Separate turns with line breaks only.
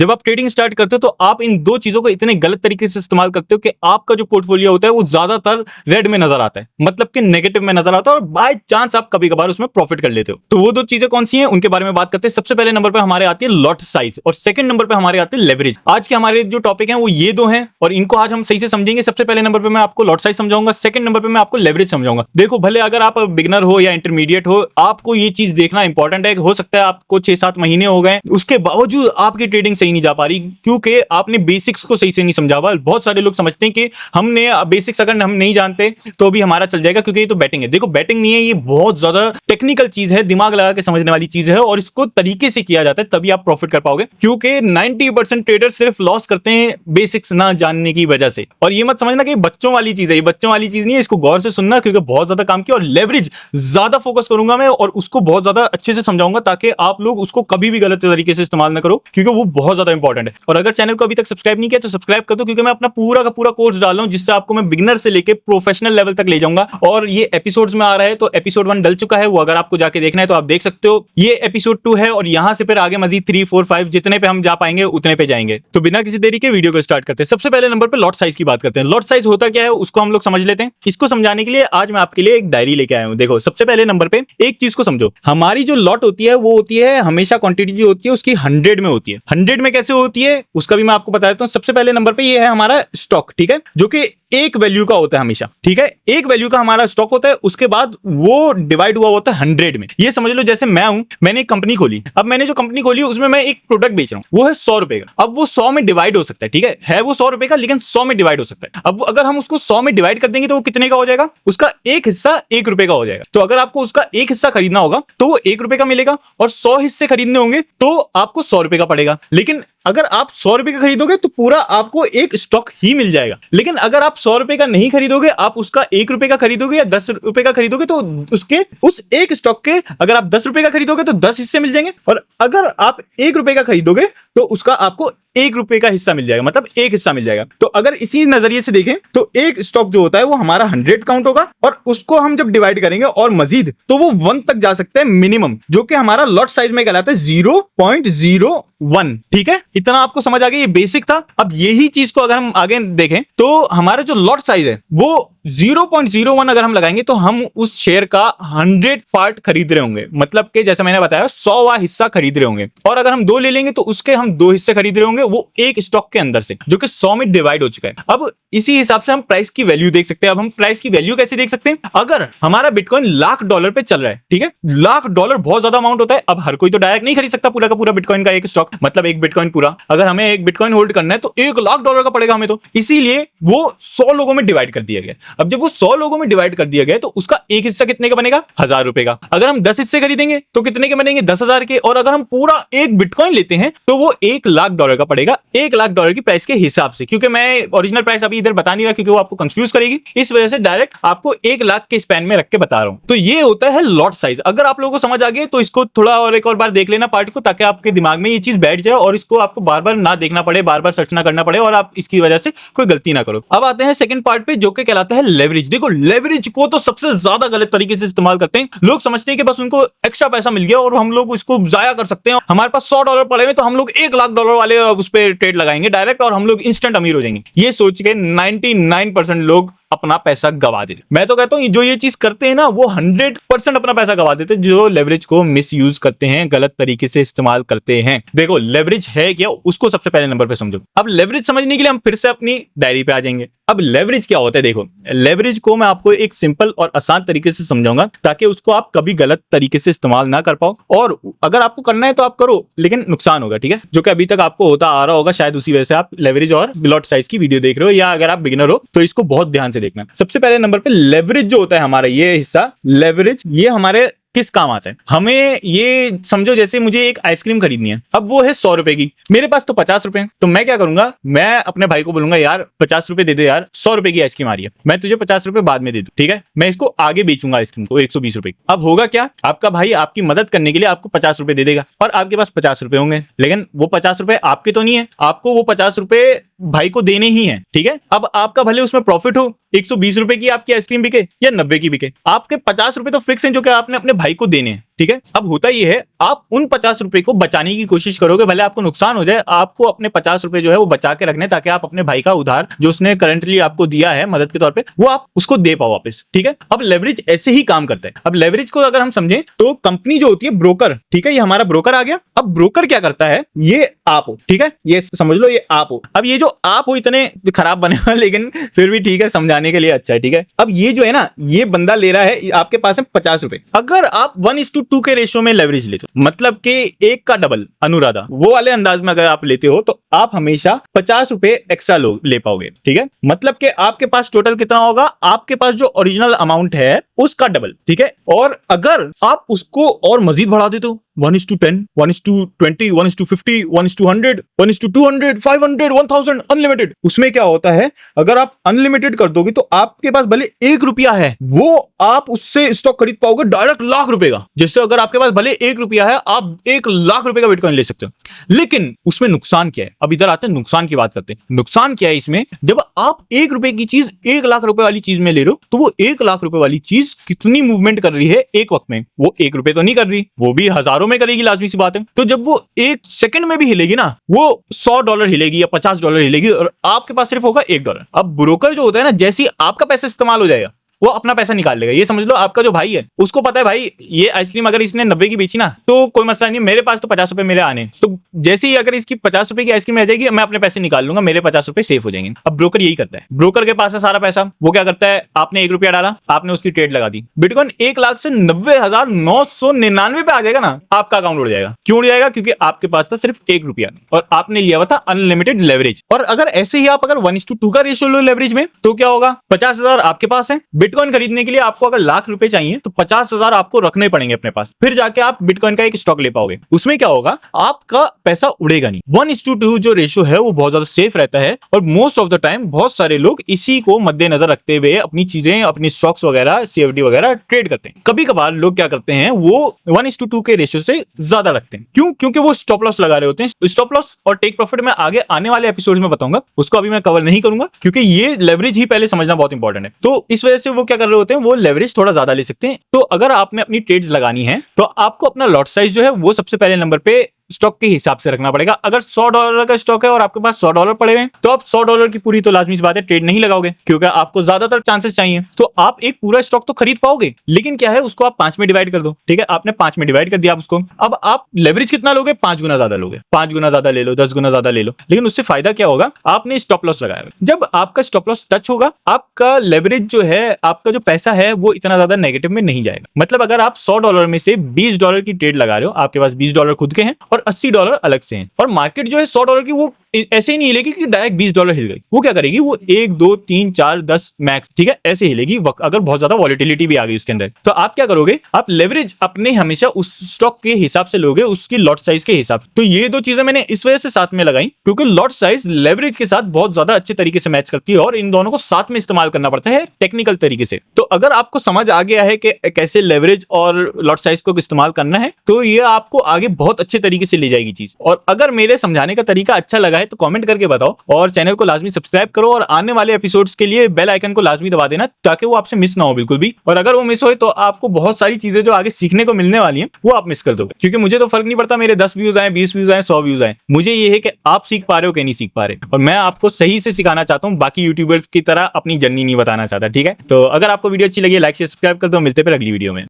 जब आप trading start करते हो तो आप इन दो चीजों को इतने गलत तरीके से इस्तेमाल करते हो कि आपका जो पोर्टफोलियो होता है वो ज्यादातर रेड में नजर आता है, मतलब कि नेगेटिव में नजर आता है, और बाय चांस आप कभी कभार उसमें प्रॉफिट कर लेते हो। तो वो दो चीजें कौन सी हैं उनके बारे में बात करते हैं। सबसे पहले नंबर पे हमारे आती है लॉट साइज और सेकंड नंबर पे हमारे आते हैं लेवरेज। आज के हमारे जो टॉपिक हैं वो ये दो हैं और इनको आज हम सही से समझेंगे। सबसे पहले नंबर पे मैं आपको लॉट साइज समझाऊंगा, सेकंड नंबर पे मैं आपको लेवरेज समझाऊंगा। देखो, भले अगर आप बिगनर हो या इंटरमीडिएट हो, आपको ये चीज देखना इंपॉर्टेंट है। हो सकता है आपको 6-7 महीने हो गए, उसके बावजूद आपकी ट्रेडिंग सही नहीं जा पा रही क्योंकि आपने बेसिक्स को सही से नहीं समझा हुआ। बहुत सारे लोग समझते हैं कि हमने बेसिक्स अगर हम नहीं जानते तो भी हमारा चल जाएगा क्योंकि ये तो बैटिंग है। देखो, बैटिंग नहीं है, ये बहुत ज्यादा टेक्निकल चीज है, दिमाग लगा के समझने वाली चीज है और इसको तरीके से किया जाता है तभी आप प्रॉफिट कर पाओगे। क्योंकि 90% ट्रेडर सिर्फ लॉस करते हैं बेसिक्स ना जानने की वजह से। और ये मत समझना कि बच्चों वाली चीज है, ये बच्चों वाली चीज नहीं है, इसको गौर से सुनना क्योंकि बहुत ज्यादा काम किया। और लेवरेज ज्यादा फोकस करूंगा मैं और उसको बहुत ज्यादा अच्छे से समझाऊंगा ताकि आप लोग उसको कभी भी गलत तरीके से इस्तेमाल ना करो क्योंकि वो बहुत ज्यादा इंपॉर्टेंट है। और अगर चैनल को अभी तक सब्सक्राइब नहीं किया तो सब्सक्राइब कर दो क्योंकि मैं अपना पूरा का पूरा कोर्स डाल रहा हूं जिससे आपको मैं बिगिनर से लेके प्रोफेशनल लेवल तक ले जाऊंगा। और ये एपिसोड्स में आ रहा है, तो एपिसोड 1 डल चुका है, वो अगर आपको जाके देखना है तो आप देख सकते हो। ये एपिसोड 2 है और यहां से फिर आगे मजीद 3, 4, 5 जितने पे हम जा पाएंगे उतने पे जाएंगे। तो बिना किसी देरी के वीडियो को स्टार्ट करते हैं। सबसे पहले नंबर पे लॉट साइज की बात करते हैं। लॉट साइज होता क्या है उसको हम लोग समझ लेते हैं। इसको समझाने के लिए आज मैं आपके लिए एक डायरी लेके आया हूं। देखो, सबसे पहले नंबर पे एक चीज को समझो, हमारी जो लॉट होती है वो होती है हमेशा क्वांटिटी जो होती है उसकी 100 में होती है। 100 में कैसे होती है उसका भी मैं आपको बता देता हूं। सबसे पहले नंबर पे ये है हमारा स्टॉक, ठीक है, जो कि एक वैल्यू का होता है हमेशा, ठीक है, एक वैल्यू का हमारा स्टॉक होता है। उसके बाद वो डिवाइड हुआ होता है 100 में। ये समझ लो जैसे मैं हूं, मैंने एक कंपनी खोली। अब मैंने जो कंपनी खोली उसमें मैं एक प्रोडक्ट बेच रहा हूं, वो है 100 रुपए का। अब वो 100 में डिवाइड हो सकता है, ठीक है वो 100 रुपए का लेकिन 100 में डिवाइड हो सकता है। अब अगर हम उसको 100 में डिवाइड कर देंगे तो वो कितने का हो जाएगा, उसका एक हिस्सा 1 रुपए का हो जाएगा। तो अगर आपको उसका एक हिस्सा खरीदना होगा तो वो 1 रुपए का मिलेगा और 100 हिस्से खरीदने होंगे तो आपको 100 रुपए का पड़ेगा। लेकिन अगर आप 100 रुपए का खरीदोगे तो पूरा आपको एक स्टॉक ही मिल जाएगा। लेकिन अगर आप 100 रुपए का नहीं खरीदोगे, आप उसका 1 रुपए का खरीदोगे या 10 रुपए का खरीदोगे तो उसके उस एक स्टॉक के अगर आप 10 रुपए का खरीदोगे तो 10 हिस्से मिल जाएंगे और अगर आप 1 रुपए का खरीदोगे तो उसका आपको 1 रुपए का हिस्सा मिल जाएगा, मतलब एक हिस्सा मिल जाएगा। तो अगर इसी नजरिए से देखें तो एक स्टॉक जो होता है वो हमारा 100 काउंट होगा और उसको हम जब डिवाइड करेंगे और मजीद तो वो 1 तक जा सकता है मिनिमम, जो कि हमारा लॉट साइज में कहलाता है 0.01। ठीक है, इतना आपको समझ आ गया, ये बेसिक था। अब यही चीज को अगर हम आगे देखें तो हमारा जो लॉट साइज है वो 0.01 अगर हम लगाएंगे तो हम उस शेयर का 100 पार्ट खरीद रहे होंगे, मतलब कि जैसे मैंने बताया 100वां हिस्सा खरीद रहे होंगे। और अगर हम 2 ले लेंगे तो उसके हम 2 हिस्से खरीद रहे होंगे, वो एक स्टॉक के अंदर से, जो कि 100 में डिवाइड हो चुका है। अब इसी हिसाब से हम प्राइस की वैल्यू देख सकते हैं। अब हम प्राइस की वैल्यू कैसे देख सकते हैं, अगर हमारा बिटकॉइन $1,00,000 पे चल रहा है, ठीक है, $1,00,000 बहुत ज्यादा अमाउंट होता है। अब हर कोई तो डायरेक्ट नहीं खरीद सकता पूरा का पूरा बिटकॉइन का एक स्टॉक, मतलब एक बिटकॉइन पूरा। अगर हमें एक बिटकॉइन होल्ड करना है तो $1,00,000 का पड़ेगा हमें, तो इसीलिए वो 100 लोगों में डिवाइड कर दिया गया। अब जब वो 100 लोगों में डिवाइड कर दिया गया तो उसका एक हिस्सा कितने का बनेगा, ₹1,000 का। अगर हम 10 हिस्से खरीदेंगे तो कितने के बनेंगे, 10,000 के। और अगर हम पूरा एक बिटकॉइन लेते हैं तो वो $1,00,000 का पड़ेगा, $1,00,000 की प्राइस के हिसाब से। क्योंकि मैं ओरिजिनल प्राइस अभी इधर बता नहीं रहा क्योंकि वो आपको कंफ्यूज करेगी, इस वजह से डायरेक्ट आपको 1,00,000 के स्पैन में रख के बता रहा हूं। तो ये होता है लॉट साइज। अगर आप लोगों को समझ आ गया तो इसको थोड़ा और एक और बार देख लेना पार्ट को, ताकि आपके दिमाग में ये चीज बैठ जाए और इसको आपको बार बार ना देखना पड़े, बार बार सर्च ना करना पड़े और आप इसकी वजह से कोई गलती ना करो। अब आते हैं सेकंड पार्ट पे, जो कि कहलाता है लेवरेज। देखो, लेवरेज को तो सबसे ज्यादा गलत तरीके से इस्तेमाल करते हैं लोग। समझते हैं कि बस उनको एक्स्ट्रा पैसा मिल गया और हम लोग इसको जाया कर सकते हैं। हमारे पास $100 पड़े हुए तो हम लोग $1,00,000 वाले उस पर ट्रेड लगाएंगे डायरेक्ट और हम लोग इंस्टेंट अमीर हो जाएंगे। ये सोच के 99% लोग अपना पैसा गवा देते। मैं तो कहता हूं जो ये चीज करते हैं ना वो 100% अपना पैसा गवा देते हैं, जो लेवरेज को मिस यूज करते हैं, गलत तरीके से इस्तेमाल करते हैं। देखो, लेवरेज है क्या उसको सबसे पहले नंबर पे समझो। अब लेवरेज समझने के लिए हम फिर से अपनी डायरी पे आ जाएंगे। अब लेवरेज क्या होता है, देखो, लेवरेज को मैं आपको एक सिंपल और आसान तरीके से समझाऊंगा ताकि उसको आप कभी गलत तरीके से इस्तेमाल ना कर पाओ। और अगर आपको करना है तो आप करो, लेकिन नुकसान होगा, ठीक है, जो कि अभी तक आपको होता आ रहा होगा। शायद उसी वजह से आप लेवरेज और लॉट साइज की वीडियो देख रहे हो, या अगर आप बिगिनर हो तो इसको बहुत ध्यान से देखना। सबसे पहले नंबर पे लेवरेज जो होता है हमारा, ये हिस्सा लेवरेज, ये हमारे किस काम आता है। हमें ये समझो जैसे मुझे एक आइसक्रीम खरीदनी है, अब वो है 100 रुपए की, मेरे पास तो 50 रुपए हैं। तो मैं क्या करूंगा, मैं अपने भाई को बोलूंगा यार 50 रुपए दे दे यार, 100 रुपए की आइसक्रीम आ रही है, मैं तुझे 50 रुपए बाद में दे दूं, ठीक है। मैं इसको आगे बेचूंगा आइसक्रीम को 120 रुपए। अब होगा क्या, आपका भाई आपकी मदद करने के लिए आपको 50 रुपए दे देगा और आपके पास 50 रुपए होंगे, लेकिन वो 50 रुपए आपके तो नहीं है, आपको वो 50 रुपए भाई को देने ही है, ठीक है। अब आपका भले उसमें प्रॉफिट हो, 120 रुपए की आपकी आइसक्रीम बिके या 90 की बिके, आपके 50 रुपए तो फिक्स हैं जो कि आपने अपने भाई को देने हैं, ठीक है। अब होता ये है, आप उन 50 रुपए को बचाने की कोशिश करोगे, भले आपको नुकसान हो जाए, आपको अपने 50 रुपए जो है वो बचा के रखने, ताकि आप अपने भाई का उधार जो उसने करंटली आपको दिया है मदद के तौर पे, वो आप उसको दे पाओ वापस, ठीक है। अब लेवरेज ऐसे ही काम करता है। अब लेवरेज को अगर हम समझें तो कंपनी जो होती है ब्रोकर, ठीक है, ये हमारा ब्रोकर आ गया। अब ब्रोकर क्या करता है, ये आप हो, ठीक है, ये समझ लो ये आप हो। अब ये जो आप हो इतने खराब बने हुए लेकिन फिर भी ठीक है, समझाने के लिए अच्छा है, ठीक है। अब ये जो है ना, ये बंदा ले रहा है आपके पास है 50 रुपए। अगर आप 1:2 के रेशियो में लेवरेज लेते हो, मतलब कि एक का डबल, अनुराधा वो वाले अंदाज में अगर आप लेते हो, तो आप हमेशा 50 रुपए एक्स्ट्रा ले पाओगे, ठीक है। मतलब कि आपके पास टोटल कितना होगा, आपके पास जो ओरिजिनल अमाउंट है उसका डबल, ठीक है। और अगर आप उसको और मजीद बढ़ा देते हो, 1:10, 1:20, 1:50, 1:100, 1:200, 500, 1000 अनलिमिटेड, उसमें क्या होता है, अगर आप अनलिमिटेड कर दोगे तो आपके पास भले 1 रुपया है, वो आप उससे स्टॉक खरीद पाओगे डायरेक्ट लाख रुपए का। जैसे अगर आपके पास भले 1 रुपया है, आप 1 लाख रुपए का बिटकॉइन ले सकते हो। लेकिन उसमें नुकसान क्या है, अब इधर आते हैं नुकसान की बात करते हैं। नुकसान क्या है इसमें, जब आप 1 रुपए की चीज 1 लाख रुपए वाली चीज में ले रहे हो, तो वो 1 लाख रुपए वाली चीज कितनी मूवमेंट कर रही है एक वक्त में, वो 1 रुपए तो नहीं कर रही, वो भी हजारों में करेगी, लाजमी सी बात है। तो जब वो 1 सेकंड में भी हिलेगी ना, वो $100 हिलेगी या $50 हिलेगी, और आपके पास सिर्फ होगा $1। अब ब्रोकर जो होता है ना, जैसे ही आपका पैसा इस्तेमाल हो जाएगा, वो अपना पैसा निकाल लेगा। ये समझ लो, आपका जो भाई है उसको पता है भाई ये आइसक्रीम अगर इसने 90 की बेची ना तो कोई मसला नहीं, मेरे पास तो 50 रुपए मेरे आने। तो जैसे ही अगर इसकी 50 रुपए की आइसक्रीम रह जाएगी, मैं अपने पैसे निकाल लूंगा, मेरे 50 रुपए सेफ हो जाएंगे। अब ब्रोकर यही करता है, ब्रोकर के पास है सारा पैसा, वो क्या करता है, आपने 1 रुपया डाला, आपने उसकी ट्रेड लगा दी, बिटकॉइन 1 लाख से 90,999 पे आ जाएगा ना, आपका अकाउंट उड़ जाएगा। क्यों उड़ जाएगा, क्योंकि आपके पास था सिर्फ 1 रुपया और आपने लिया हुआ था अनलिमिटेड लेवरेज। और अगर ऐसे ही आप अगर 1:2 का रेशियो लो लेवरेज में, तो क्या होगा, 50,000 आपके पास है, बिटकॉइन खरीदने के लिए आपको अगर लाख रुपए चाहिए तो 50,000 आपको रखने पड़ेंगे अपने पास, फिर जाके आप बिटकॉइन का एक स्टॉक ले पाओगे। उसमें क्या होगा, आपका पैसा उड़ेगा नहीं। 1:2 जो रेशियो है वो बहुत ज्यादा सेफ रहता है, और मोस्ट ऑफ द टाइम बहुत सारे लोग इसी को मद्देनजर रखते हुए अपनी चीजें, अपनी स्टॉक्स वगैरह, सीएफडी वगैरह ट्रेड करते हैं। कभी कभार लोग क्या करते हैं, वो 1:2 के रेशियो से ज्यादा रखते हैं। क्यों, क्योंकि वो स्टॉप लॉस लगा रहे होते हैं। स्टॉप लॉस और टेक प्रॉफिट में आगे आने वाले एपिसोड में बताऊंगा, उसको अभी मैं कवर नहीं करूंगा, क्योंकि ये लेवरेज ही पहले समझना बहुत इंपॉर्टेंट है। तो इस वजह से वो क्या कर रहे होते हैं, वो लेवरेज थोड़ा ज्यादा ले सकते हैं। तो अगर आपने अपनी ट्रेड्स लगानी है, तो आपको अपना लॉट साइज जो है वो सबसे पहले नंबर पे स्टॉक के हिसाब से रखना पड़ेगा। अगर $100 का स्टॉक है और आपके पास $100 पड़े हुए हैं, तो आप $100 की पूरी तो लाजमी सी बात है ट्रेड नहीं लगाओगे, क्योंकि आपको ज्यादातर चांसेस चाहिए। तो आप एक पूरा स्टॉक तो खरीद पाओगे, लेकिन क्या है, उसको आप 5 में डिवाइड कर दो, ठीक है, आपने 5 में डिवाइड कर दिया उसको। अब आप लेवरेज कितना लोगे, 5 गुना ज्यादा लोगे, 5 गुना ज्यादा ले लो, 10 गुना ज्यादा ले लो, लेकिन उससे फायदा क्या होगा, आपने स्टॉप लॉस लगाया। जब आपका स्टॉप लॉस टच होगा, आपका लेवरेज जो है, आपका जो पैसा है वो इतना ज्यादा नेगेटिव में नहीं जाएगा। मतलब अगर आप $100 में से $20 की ट्रेड लगा रहे हो, आपके पास $20 खुद के हैं और $80 अलग से हैं, और मार्केट जो है $100 की वो ऐसे ही नहीं हिलेगी कि डायरेक्ट $20 हिल गई। वो क्या करेगी, वो 1, 2, 3, 4, 10 मैक्स, ठीक है, ऐसे हिलेगी अगर बहुत ज्यादा वॉलेटिलिटी भी आ गई उसके अंदर। तो आप क्या करोगे, आप लेवरेज अपने हमेशा उस स्टॉक के हिसाब से लोगे, उसकी लॉट साइज के हिसाब से। तो ये 2 चीजें मैंने इस वजह से साथ में लगाई, क्योंकि लॉट साइज लेवरेज के साथ बहुत ज्यादा अच्छे तरीके से मैच करती है, और इन दोनों को साथ में इस्तेमाल करना पड़ता है टेक्निकल तरीके से। तो अगर आपको समझ आ गया है कि कैसे लेवरेज और लॉट साइज को इस्तेमाल करना है, तो ये आपको आगे बहुत अच्छे तरीके से ले जाएगी चीज। और अगर मेरे समझाने का तरीका अच्छा लगा है तो कमेंट करके बताओ, और चैनल को लाजमी सब्सक्राइब करो, और आने वाले एपिसोड्स के लिए बेल आइकन को लाजमी दबा देना, ताकि वो आपसे मिस ना हो बिल्कुल भी। और अगर वो मिस हो तो आपको बहुत सारी चीजें जो आगे सीखने को मिलने वाली हैं वो आप मिस कर दोगे, क्योंकि मुझे तो फर्क नहीं पड़ता मेरे 10 व्यूज आए, 20 व्यूज आए, 100 व्यूज आए, मुझे ये है कि आप सीख पा रहे हो कि नहीं सीख पा रहे, और मैं आपको सही से सिखाना चाहता हूँ, बाकी यूट्यूबर्स की तरह अपनी जर्नी नहीं बताना चाहता, ठीक है। तो अगर आपको वीडियो अच्छी लगी, लाइक शेयर सब्सक्राइब कर दो, मिलते हैं फिर अगली वीडियो में।